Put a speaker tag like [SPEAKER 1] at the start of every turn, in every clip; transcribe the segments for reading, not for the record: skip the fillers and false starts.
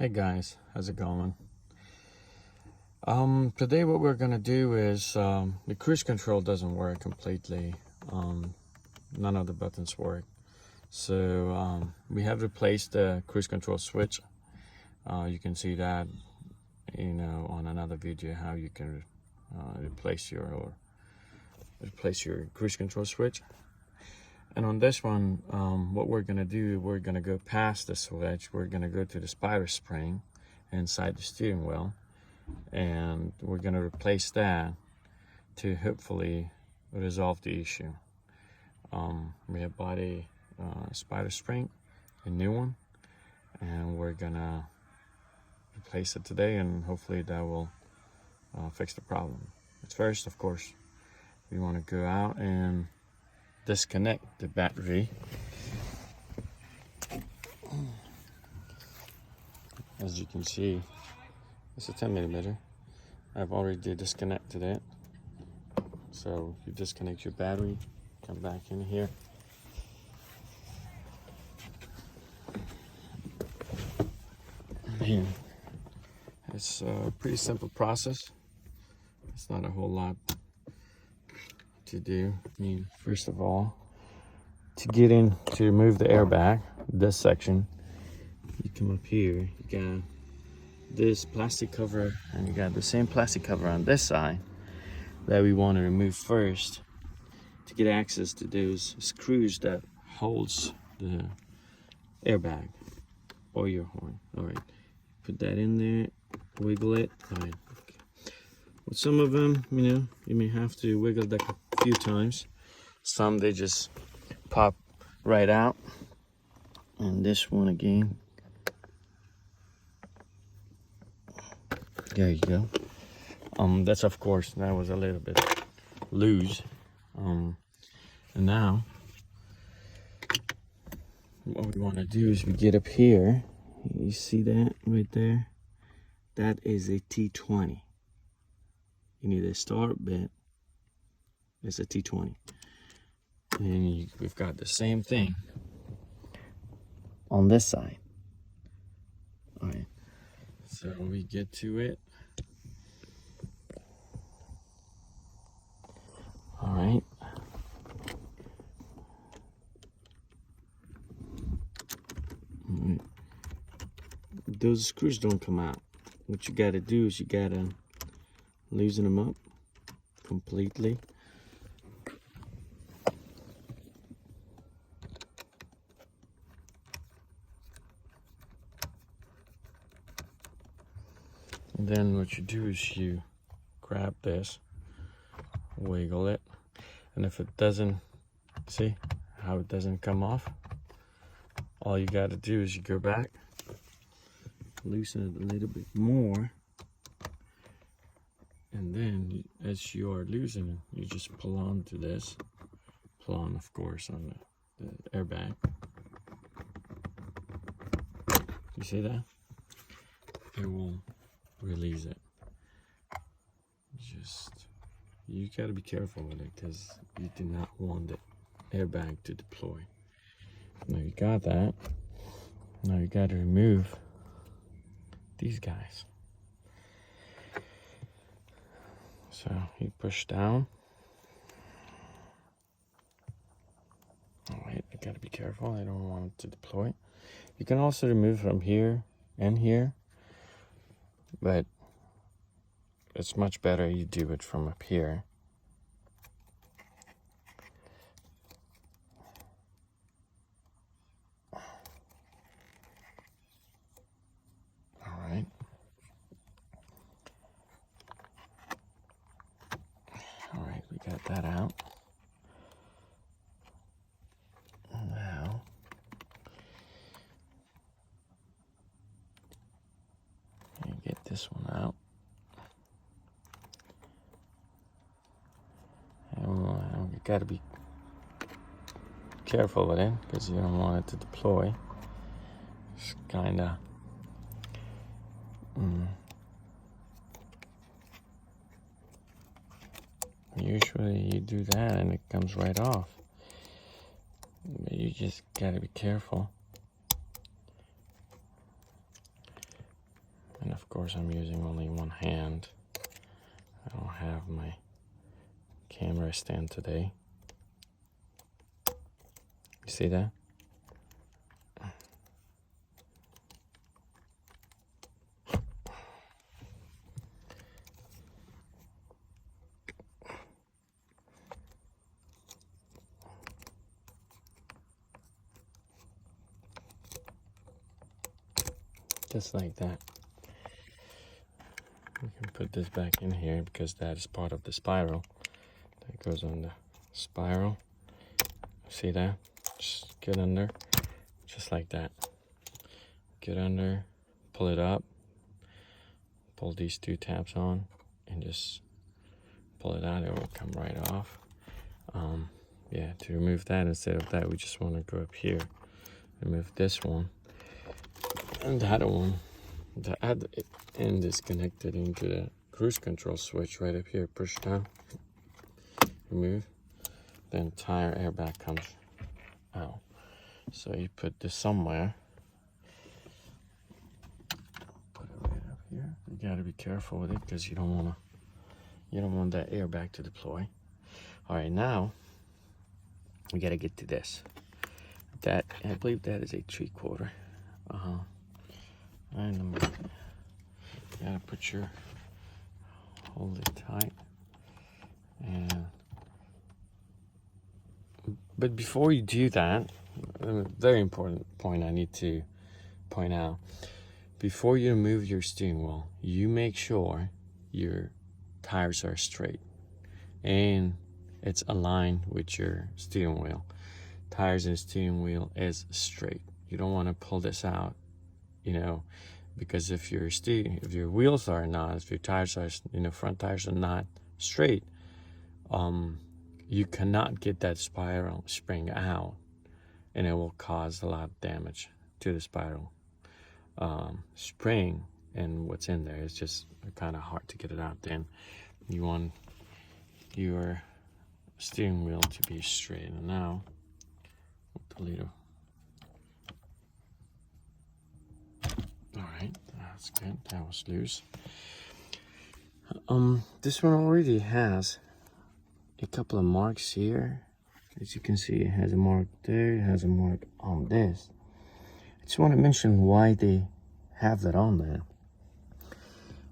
[SPEAKER 1] Hey guys, how's it going? Today what we're gonna do is the cruise control doesn't work completely. None of the buttons work. So we have replaced the cruise control switch. You can see that, on another video how you can replace your cruise control switch. And on this one, what we're gonna do, we're gonna go past the switch. We're gonna go to the spider spring inside the steering wheel, and we're gonna replace that to hopefully resolve the issue. We have bought a spider spring, a new one, and we're gonna replace it today, and hopefully that will fix the problem. But first, of course, we want to go out and disconnect the battery. As you can see, it's a 10mm. I've already disconnected it. So you disconnect your battery, come back in here. And it's a pretty simple process. It's not a whole lot to do. First of all, to remove the airbag, this section, you come up here, you got this plastic cover, and you got the same plastic cover on this side that we want to remove first to get access to those screws that holds the airbag or your horn. All right, put that in there, wiggle it. All right. With some of them, you may have to wiggle that a few times. Some, they just pop right out. And this one again. There you go. That's, of course, that was a little bit loose. And now, what we want to do is we get up here. You see that right there? That is a T20. You need a start bit. It's a T20. And we've got the same thing on this side. All right. So we get to it. All right. All right. Those screws don't come out. What you gotta do is you gotta loosen them up completely. And then what you do is you grab this, wiggle it, and if it doesn't, see how it doesn't come off? All you got to do is you go back, loosen it a little bit more, and then as you are loosening, you just pull on to this, pull on, of course, on the airbag. You see that? It will release it. You gotta be careful with it because you do not want the airbag to deploy. Now you got that. Now you gotta remove these guys. So you push down. All right, I gotta be careful. I don't want it to deploy. You can also remove from here and here, but it's much better you do it from up here. All right. All right, we got that out. Now, get this one out. And you gotta be careful with it because you don't want it to deploy. It's kinda usually you do that and it comes right off. But you just gotta be careful. Of course, I'm using only one hand. I don't have my camera stand today. You see that? Just like that. We can put this back in here because that is part of the spiral. That goes on the spiral. See that? Just get under, just like that. Get under, pull it up, pull these two tabs on, and just pull it out. It will come right off. Yeah, to remove that, instead of that, we just want to go up here, remove this one. And the other one, the other end is connected into the cruise control switch right up here. Push down, remove, the entire airbag comes out. So you put this somewhere. Put it right up here. You gotta be careful with it because you don't want that airbag to deploy. All right, now we gotta get to this. That, I believe that is a 3/4. And you gotta put your, hold it tight. And but before you do that, a very important point I need to point out. Before you move your steering wheel, you make sure your tires are straight and it's aligned with your steering wheel. Tires and steering wheel is straight. You don't want to pull this out, because if your wheels are not, if your tires are, front tires are not straight, you cannot get that spiral spring out, and it will cause a lot of damage to the spiral spring and what's in there. It's just kind of hard to get it out. Then you want your steering wheel to be straight. And now with the little, all right, that's good. That was loose. This one already has a couple of marks here. As you can see, it has a mark there, it has a mark on this. I just want to mention why they have that on there.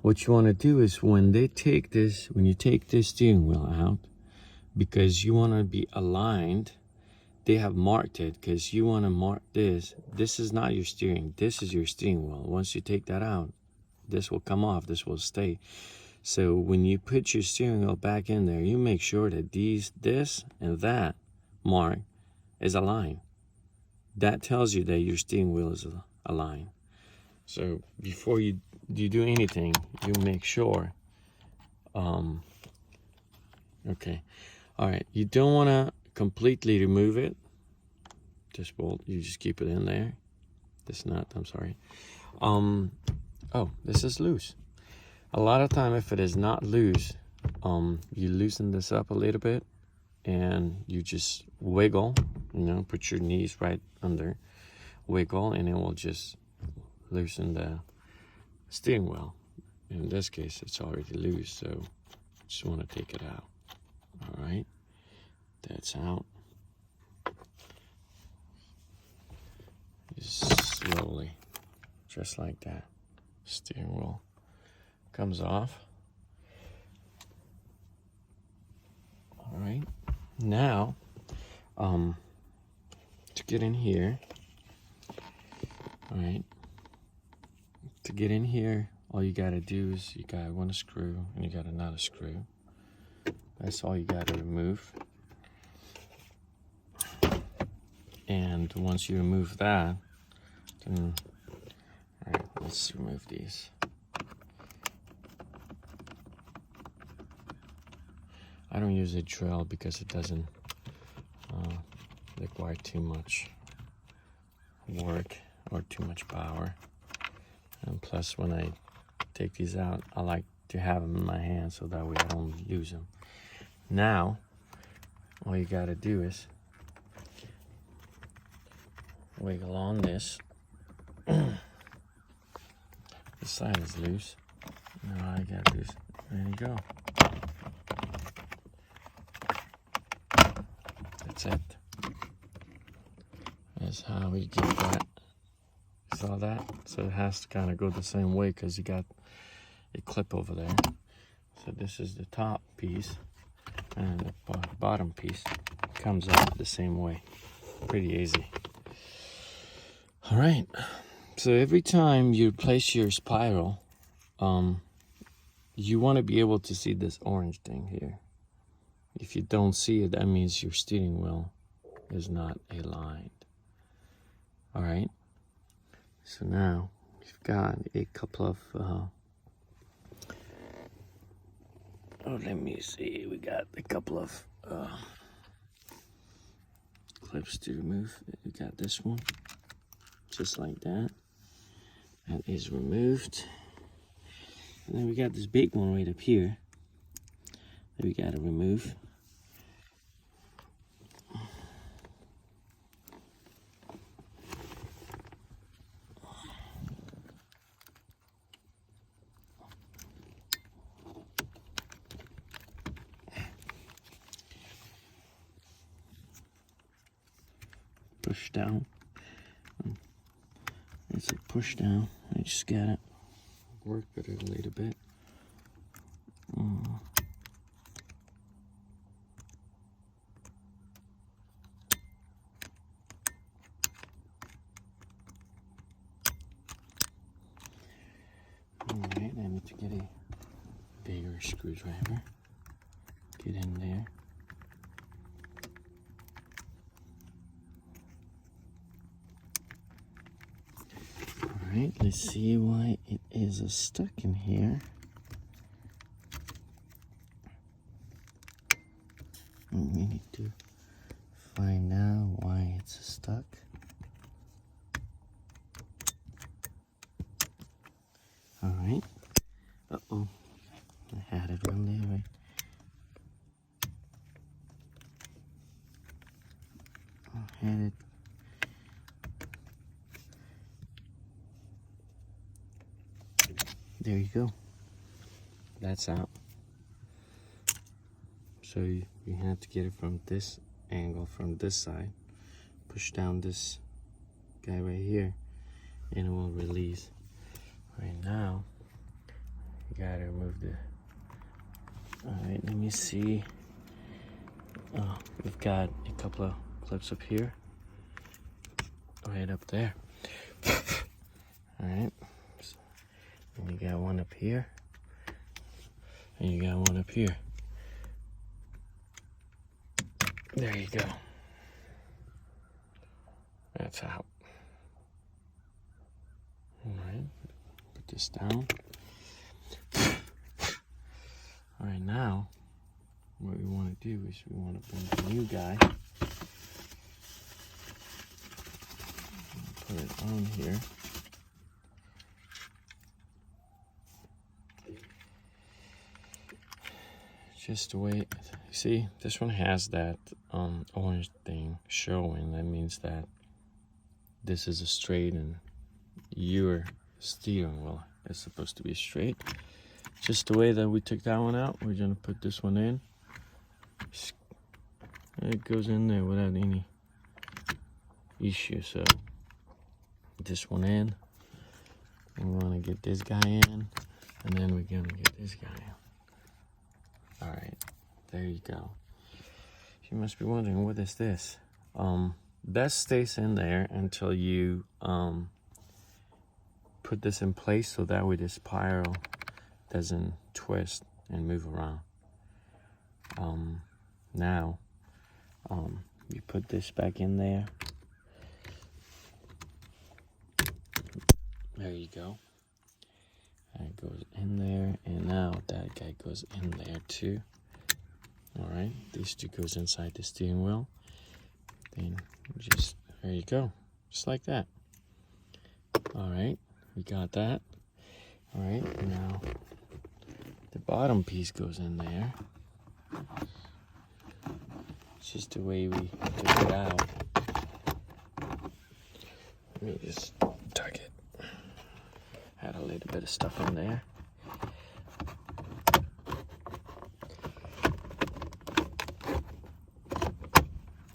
[SPEAKER 1] What you want to do is when you take this steering wheel out, because you want to be aligned, they have marked it because you want to mark this. This is not your steering, this is your steering wheel. Once you take that out, this will come off, this will stay. So when you put your steering wheel back in there, you make sure that this and that mark is aligned. That tells you that your steering wheel is aligned. So before you do anything, you make sure. Okay, all right. You don't want to completely remove it. This bolt, you just keep it in there. This nut, I'm sorry. Oh, this is loose. A lot of time, if it is not loose, you loosen this up a little bit, and you just wiggle. Put your knees right under, wiggle, and it will just loosen the steering wheel. In this case, it's already loose, so just want to take it out. All right, that's out. Just slowly, just like that. Steering wheel comes off. All right, now to get in here, all right, to get in here, all you gotta do is you got one screw and you got another screw. That's all you gotta remove. And once you remove that, then, all right, let's remove these. I don't use a drill because it doesn't require too much work or too much power. And plus, when I take these out, I like to have them in my hand so that way I don't use them. Now, all you gotta do is wiggle on this. The the side is loose. Now I got this. There you go. That's it. That's how we get that. Saw that? So it has to kind of go the same way because you got a clip over there. So this is the top piece, and the bottom piece comes out the same way. Pretty easy. All right. So every time you place your spiral, you want to be able to see this orange thing here. If you don't see it, that means your steering wheel is not aligned. All right. So now we've got a couple of, let me see. We got a couple of clips to remove. We got this one, just like that. That is removed. And then we got this big one right up here that we got to remove. Push down. It's a push down. I just gotta work with it a little bit. Alright, I need to get a bigger screwdriver. Get in there. Alright, let's see why it is stuck in here. We need to find out why it's stuck. Alright. Uh-oh. I had it on there, right? I had it. There you go. That's out. So you have to get it from this angle, from this side. Push down this guy right here, and it will release. Right now, you gotta remove the. Alright, let me see. We've got a couple of clips up here, right up there. Alright. And you got one up here, and you got one up here. There you go. That's out. All right, put this down. All right, now what we want to do is we want to bring the new guy. Put it on here. Just the way, see, this one has that orange thing showing. That means that this is a straight and your steering wheel is supposed to be straight. Just the way that we took that one out, we're gonna put this one in. It goes in there without any issue. So this one in, and we wanna get this guy in, and then we're gonna get this guy in. All right, there you go. You must be wondering, what is this? That stays in there until you put this in place, so that way the spiral doesn't twist and move around. Now, you put this back in there. There you go. That goes in there, and now that guy goes in there too. All right, these two goes inside the steering wheel. Then just, there you go, just like that. All right, we got that. All right, now the bottom piece goes in there. It's just the way we took it out. Let me just tuck it. had a little bit of stuff in there.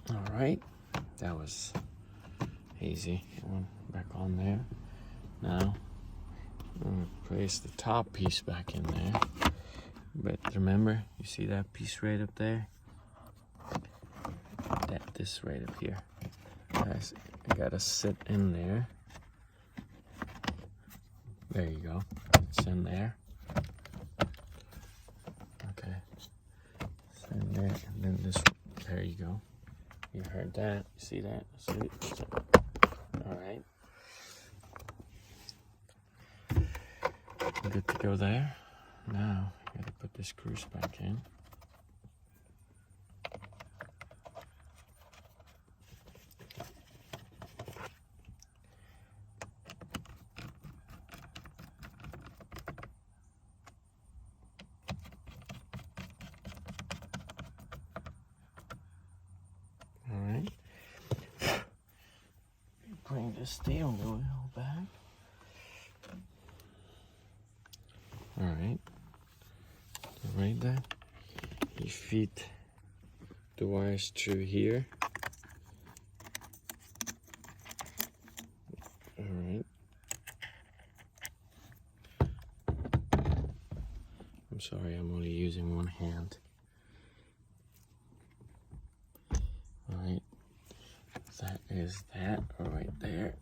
[SPEAKER 1] All right, that was easy. One back on there. Now I'm gonna place the top piece back in there. But remember, you see that piece right up there? This right up here. Guys, I gotta sit in there. There you go. It's in there. Okay. It's in there, and then this. There you go. You heard that? You see that? See? All right. Good to go there. Now I gotta put this screws back in. Bring the steering wheel back. All right. Right there. You feed the wires through here. All right. I'm sorry, I'm only using one hand. All right. That is that right there.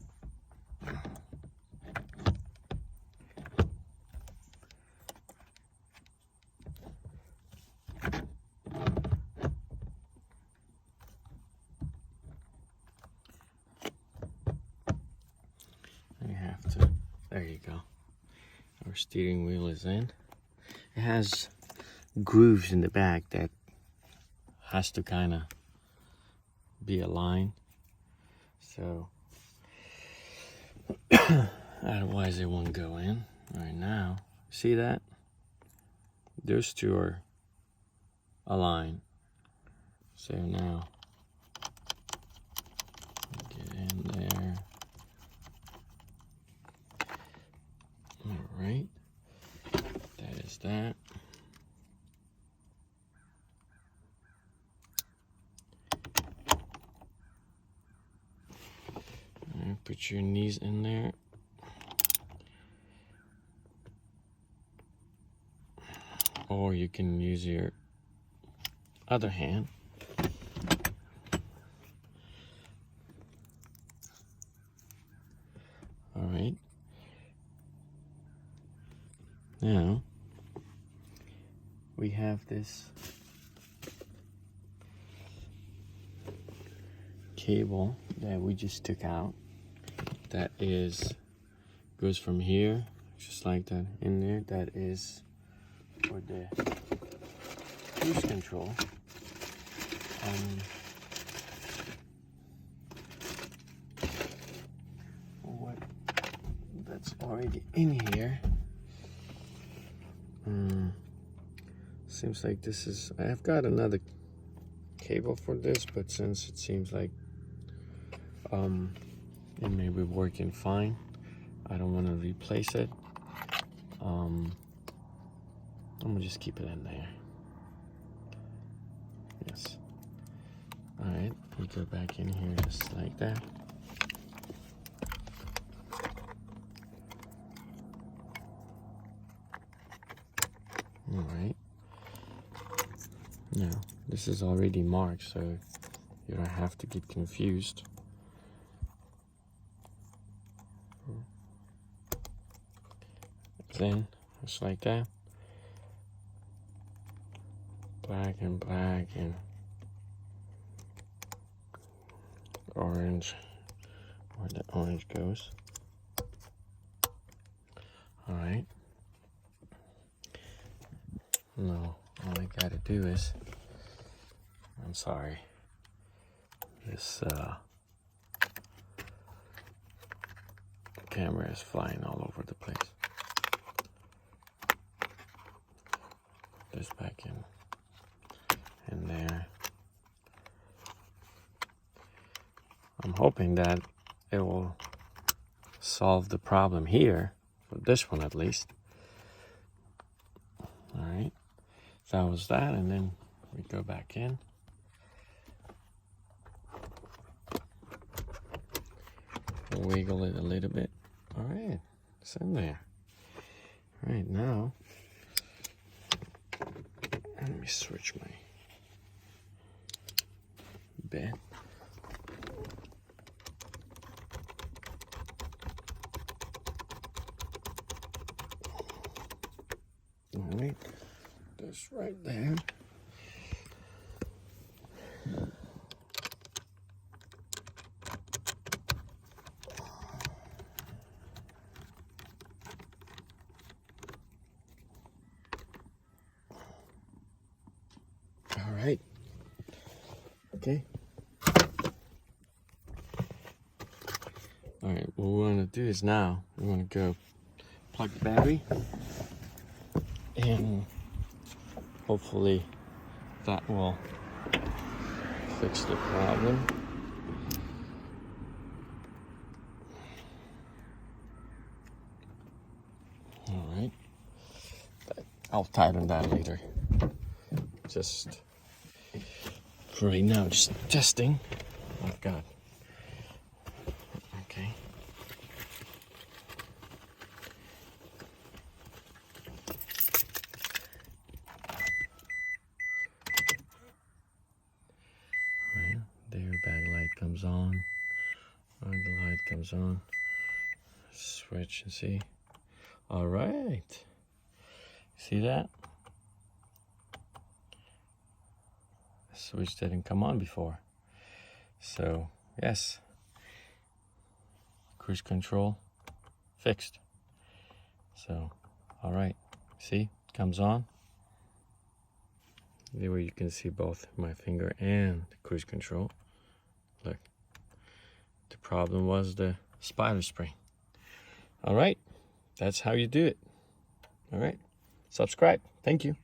[SPEAKER 1] You have to, there you go. Our steering wheel is in. It has grooves in the back that has to kind of be aligned. So otherwise it won't go in. Right now, see that? Those two are aligned. So now get in there. All right, that is that. Put your knees in there. Or you can use your other hand. All right. Now, we have this cable that we just took out. That goes from here, just like that, in there. That is for the cruise control. What that's already in here. Seems like this is. I've got another cable for this, but since it seems like it may be working fine, I don't want to replace it. I'm gonna just keep it in there. Yes. All right, we go back in here just like that. All right. Now, this is already marked, so you don't have to get confused. Then, just like that. Black and orange, where the orange goes. All right. No, all I gotta do is, I'm sorry, this camera is flying all over the place. This back in there. I'm hoping that it will solve the problem here, for this one at least. All right, so that was that, and then we go back in. Wiggle it a little bit. All right, it's in there. All right, now let me switch my bed. All right, goes right there. All right. Okay. All right, what we want to do is now we want to go plug the battery, and hopefully that will fix the problem. All right, I'll tighten that later. Just for right now, just testing. Oh God. Okay. Right, there, backlight comes on. Right, the light comes on. Switch and see. All right. See that? The switch didn't come on before. So, yes. Cruise control fixed. So, all right. See, it comes on. There you can see both my finger and the cruise control. Look. The problem was the spider spring. All right. That's how you do it. All right. Subscribe. Thank you.